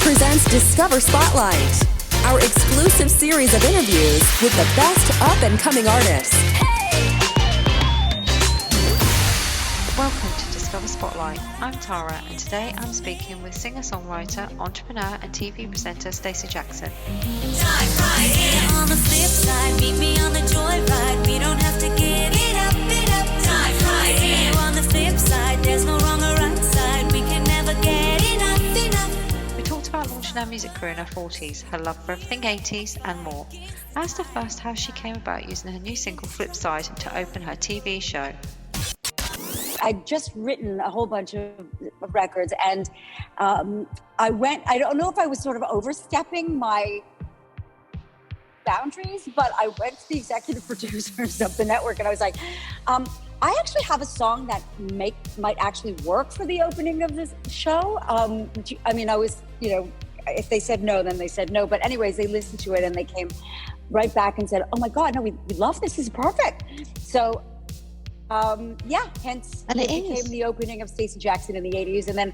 presents Discover Spotlight, our exclusive series of interviews with the best up-and-coming artists. Welcome to Discover Spotlight. I'm Tara, and today I'm speaking with singer-songwriter, entrepreneur and TV presenter Stacey Jackson. Dive right in. On the flip side, meet me on the joyride. We don't have to get it up, it up. Dive right in. On the flip side, there's no wrong or right side. We can never get enough, enough. We talked about launching her music career in her 40s, her love for everything 80s and more. I asked her first how she came about using her new single Flipside to open her TV show. I'd just written a whole bunch of records, and I don't know if I was sort of overstepping my boundaries, but I went to the executive producers of the network and I was like, I actually have a song that might actually work for the opening of this show. I was, if they said no, then they said no. But anyways, they listened to it and they came right back and said, oh my God, no, we love this. This is perfect. So hence it became the opening of Stacey Jackson in the 80s. And then,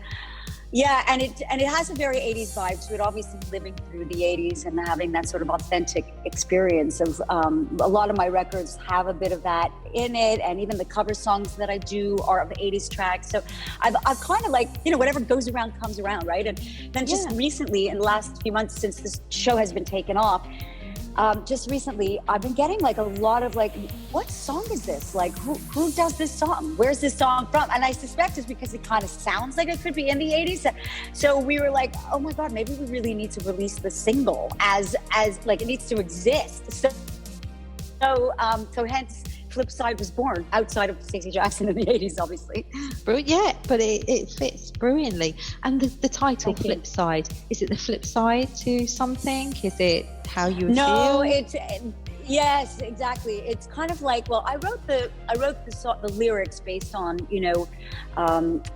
and it has a very 80s vibe to it, obviously living through the 80s and having that sort of authentic experience of, a lot of my records have a bit of that in it. And even the cover songs that I do are of 80s tracks. So I've kind of like, whatever goes around comes around, right? And then just recently, in the last few months since this show has been taken off, just recently, I've been getting like a lot of like, what song is this? Like, who does this song? Where's this song from? And I suspect it's because it kind of sounds like it could be in the 80s. So we were like, oh my God, maybe we really need to release the single as like it needs to exist. So hence Flipside was born outside of Stacey Jackson in the 80s, obviously. Yeah, but it fits brilliantly. And the title, Flipside, is it the flip side to something? Is it how you would feel? Yes, exactly. It's kind of like, well, I wrote the lyrics based on,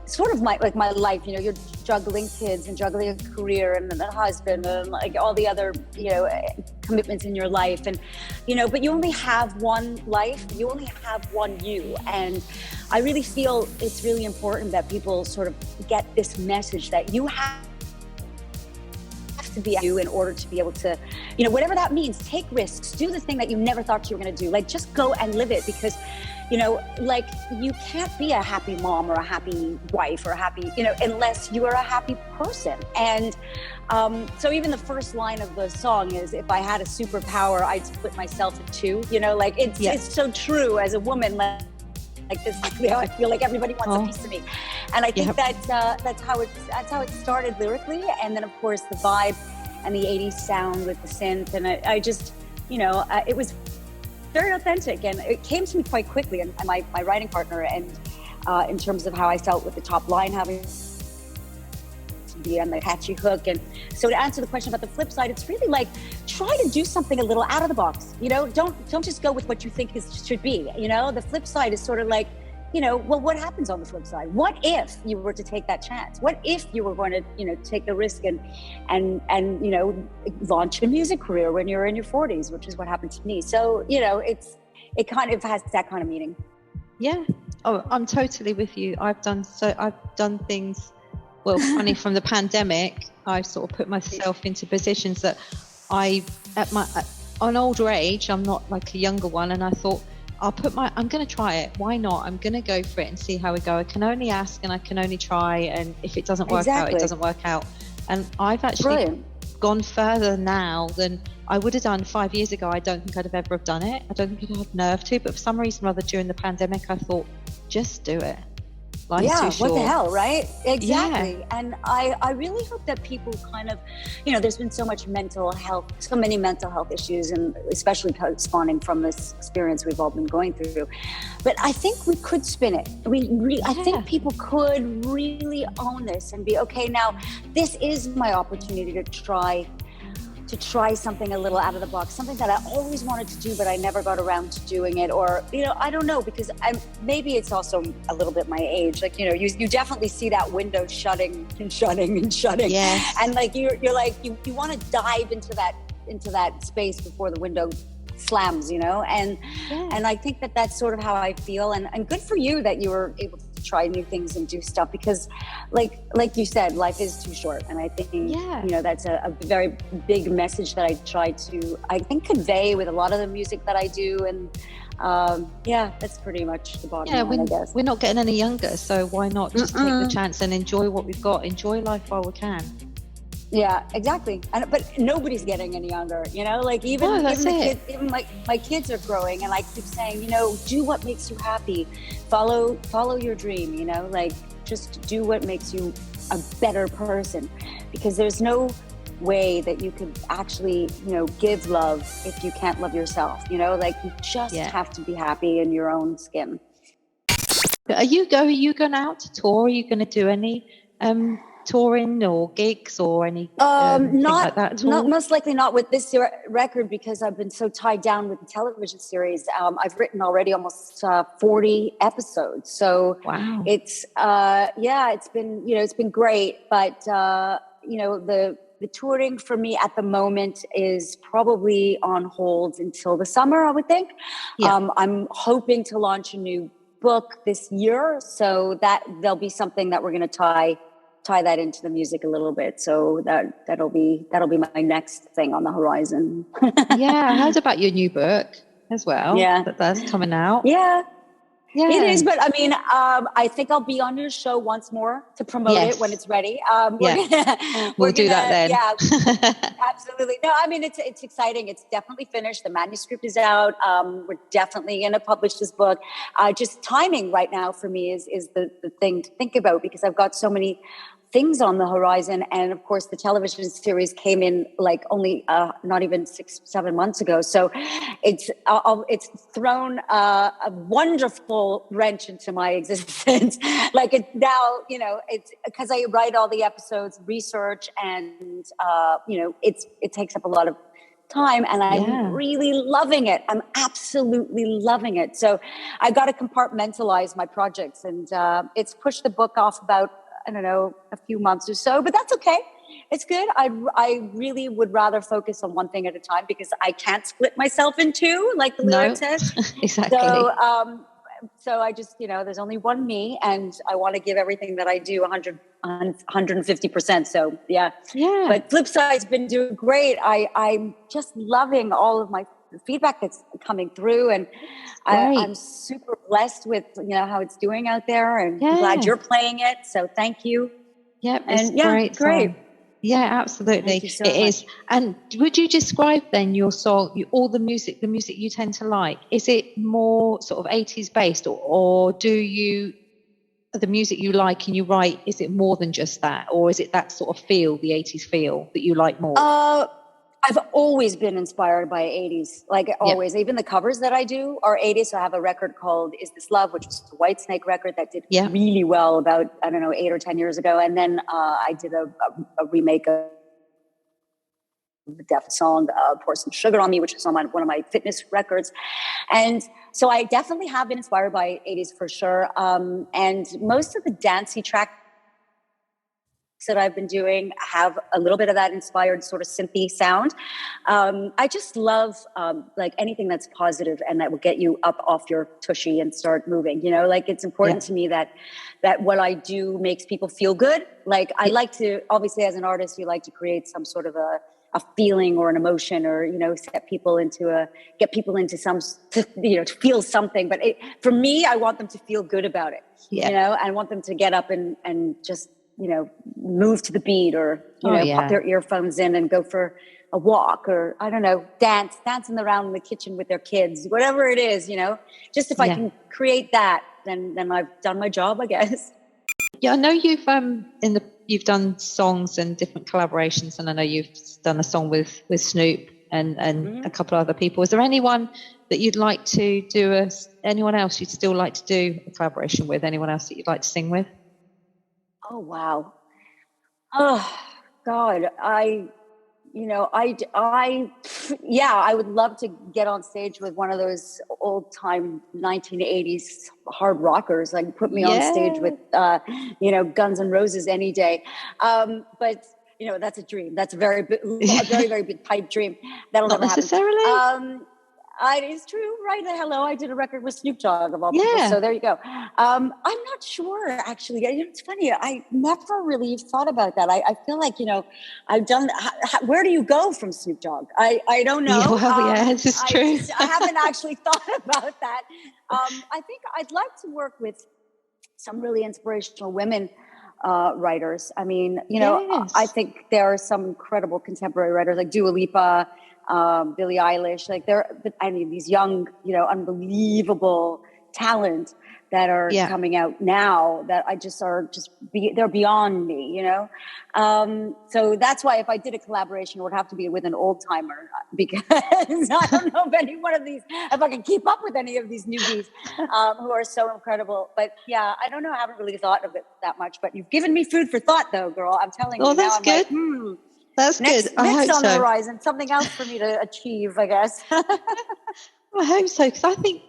sort of my life. You're juggling kids and juggling a career and a husband and like all the other, commitments in your life. And, but you only have one life. You only have one you. And I really feel it's really important that people sort of get this message that you have to be you in order to be able to, whatever that means, take risks, do the thing that you never thought you were going to do. Like, just go and live it, because, like, you can't be a happy mom or a happy wife or a happy, unless you are a happy person. And so even the first line of the song is, if I had a superpower, I'd split myself in two, it's so true as a woman. Like, this is how I feel. Like, everybody wants a piece of me, and I think that's how it started lyrically, and then of course the vibe and the 80s sound with the synth, and I just, it was very authentic, and it came to me quite quickly. And my writing partner, and in terms of how I felt with the top line having to be on the catchy hook. And so to answer the question about the flip side, it's really like, try to do something a little out of the box. Don't just go with what you think should be. The flip side is sort of like, well, what happens on the flip side? What if you were to take that chance? What if you were going to, take the risk and launch a music career when you're in your 40s, which is what happened to me. So, it kind of has that kind of meaning. Yeah. Oh, I'm totally with you. I've done things, well, funny, from the pandemic, I've sort of put myself into positions that at an older age, I'm not like a younger one, and I thought, I'm going to try it. Why not? I'm going to go for it and see how we go. I can only ask and I can only try. And if it doesn't work out, it doesn't work out. And I've actually gone further now than I would have done 5 years ago. I don't think I'd have ever have done it. I don't think I'd have nerve to, but for some reason or other during the pandemic, I thought, just do it. Life's too short. What the hell, right? Exactly. Yeah. And I really hope that people kind of, there's been so many mental health issues, and especially spawning from this experience we've all been going through. But I think we could spin it. I think people could really own this and be, okay, now this is my opportunity to try something a little out of the box, something that I always wanted to do, but I never got around to doing it. Or, I don't know, because maybe it's also a little bit my age. Like, you definitely see that window shutting and shutting and shutting. Yes. And like, you're like, you want to dive into that space before the window slams, and I think that's sort of how I feel. And good for you that you were able to try new things and do stuff, because like you said, life is too short. And I think, that's a very big message that I try to, I think, convey with a lot of the music that I do. And that's pretty much the bottom line, I guess. We're not getting any younger, so why not just take the chance and enjoy what we've got, enjoy life while we can. Yeah, exactly. But nobody's getting any younger, like even my kids are growing, and I keep saying, do what makes you happy, follow your dream, like just do what makes you a better person, because there's no way that you could actually, give love if you can't love yourself, like you just have to be happy in your own skin. Are you going out to tour? Are you going to do any touring or gigs or any not like that at all? Not most likely not with this record, because I've been so tied down with the television series. I've written already almost 40 episodes, so wow. It's it's been great, but the touring for me at the moment is probably on hold until the summer, I would think. I'm hoping to launch a new book this year, so that there'll be something that we're going to tie that into the music a little bit. So that'll be my next thing on the horizon. I heard about your new book as well. Yeah, that's coming out. Yeah, it is. But I mean, I think I'll be on your show once more to promote it when it's ready. We'll do that then. Yeah, absolutely. No, I mean, it's exciting. It's definitely finished. The manuscript is out. We're definitely going to publish this book. Just timing right now for me is the thing to think about, because I've got so many things on the horizon. And of course, the television series came in like only not even 6-7 months ago. So it's thrown a wonderful wrench into my existence. Like it now, it's because I write all the episodes, research, and it takes up a lot of time, and I'm really loving it. I'm absolutely loving it. So I got to compartmentalize my projects, and it's pushed the book off about, I don't know, a few months or so, but that's okay. It's good. I really would rather focus on one thing at a time, because I can't split myself in two, like the lyric says. Exactly. So I just, there's only one me, and I want to give everything that I do 150%. So yeah. But Flipside's been doing great. I'm just loving all of my feedback that's coming through, and I'm super blessed with how it's doing out there, and I'm glad you're playing it, so thank you. It's great. Yeah, absolutely. So it is. And would you describe then your song, all the music you tend to like, is it more sort of 80s based, or do you, the music you like and you write, is it more than just that, or is it that sort of feel, the 80s feel, that you like more? I've always been inspired by 80s, like always. Even the covers that I do are 80s. So I have a record called Is This Love, which was a Whitesnake record that did really well about, 8 or 10 years ago. And then I did a remake of the Def song, Pour Some Sugar on Me, which is on one of my fitness records. And so I definitely have been inspired by 80s for sure. And most of the dancey tracks that I've been doing have a little bit of that inspired sort of synthy sound. I just love like anything that's positive and that will get you up off your tushy and start moving. Like it's important to me that what I do makes people feel good. Like I like to, obviously as an artist, you like to create some sort of a feeling or an emotion, or get people into some, to feel something. But for me, I want them to feel good about it. I want them to get up and just move to the beat, or pop their earphones in and go for a walk, or I don't know, dancing around in the kitchen with their kids, whatever it is. Just if I can create that, then I've done my job, I guess. Yeah, I know you've done songs and different collaborations, and I know you've done a song with Snoop and a couple of other people. Is there anyone that you'd like to do? Anyone else you'd still like to do a collaboration with? Anyone else that you'd like to sing with? Oh wow! Oh God, I would love to get on stage with one of those old time 1980s hard rockers. Like put me on stage with, Guns N' Roses any day. But that's a dream. That's a very, very, very big pipe dream. That'll Not never necessarily. happen. It's true, right? Hello, I did a record with Snoop Dogg of all people. So there you go. I'm not sure, actually. It's funny. I never really thought about that. I feel like, I've done. Where do you go from Snoop Dogg? I don't know. Yeah, well, this is true. I haven't actually thought about that. I think I'd like to work with some really inspirational women writers. I mean, I think there are some incredible contemporary writers like Dua Lipa, Billie Eilish, these young, unbelievable talent that are coming out now that they're beyond me, So that's why if I did a collaboration, it would have to be with an old timer because I don't know if I can keep up with any of these newbies who are so incredible. But yeah, I don't know. I haven't really thought of it that much, but you've given me food for thought though, girl. I'm telling you. That's good. Like, that's next, good. I hope on so. the horizon, something else for me to achieve, I guess. I hope so, because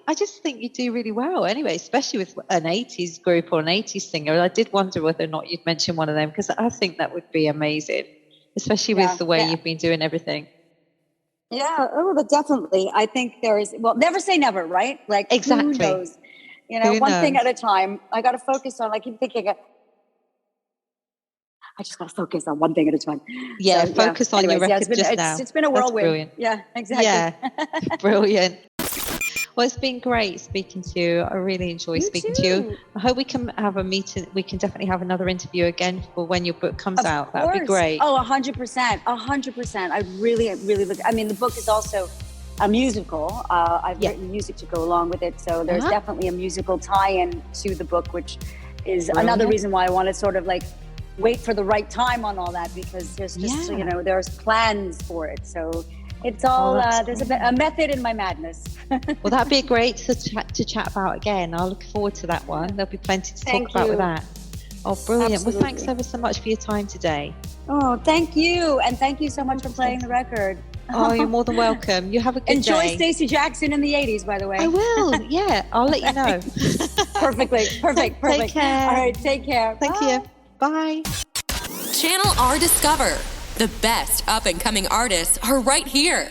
I just think you do really well anyway, especially with an 80s group or an 80s singer. I did wonder whether or not you'd mention one of them, because I think that would be amazing, especially with the way you've been doing everything. Yeah, definitely. I think never say never, right? Like, exactly. Who knows? One thing at a time. I got to focus on, I keep thinking, I just got to focus on one thing at a time. Yeah, focus on your record now. It's been a whirlwind. Brilliant. Yeah, exactly. Yeah, brilliant. Well, it's been great speaking to you. I really enjoy speaking to you. I hope we can have a meeting. We can definitely have another interview again for when your book comes out. That would be great. Oh, 100%. 100%. I really, really look. I mean, the book is also a musical. I've written music to go along with it. So there's definitely a musical tie-in to the book, which is another reason why I want to sort of like wait for the right time on all that, because there's just, there's plans for it. So it's all, there's a method in my madness. Well, that'd be great to chat about again. I'll look forward to that one. There'll be plenty to talk about with that. Oh, brilliant. Absolutely. Well, thanks ever so much for your time today. Oh, thank you. And thank you so much for playing the record. Oh, you're more than welcome. You have a good day. Enjoy Stacey Jackson in the 80s, by the way. I will. Yeah, I'll let you know. Perfect. Take care. All right, take care. Thank you. Bye. Channel R Discover. The best up and coming artists are right here.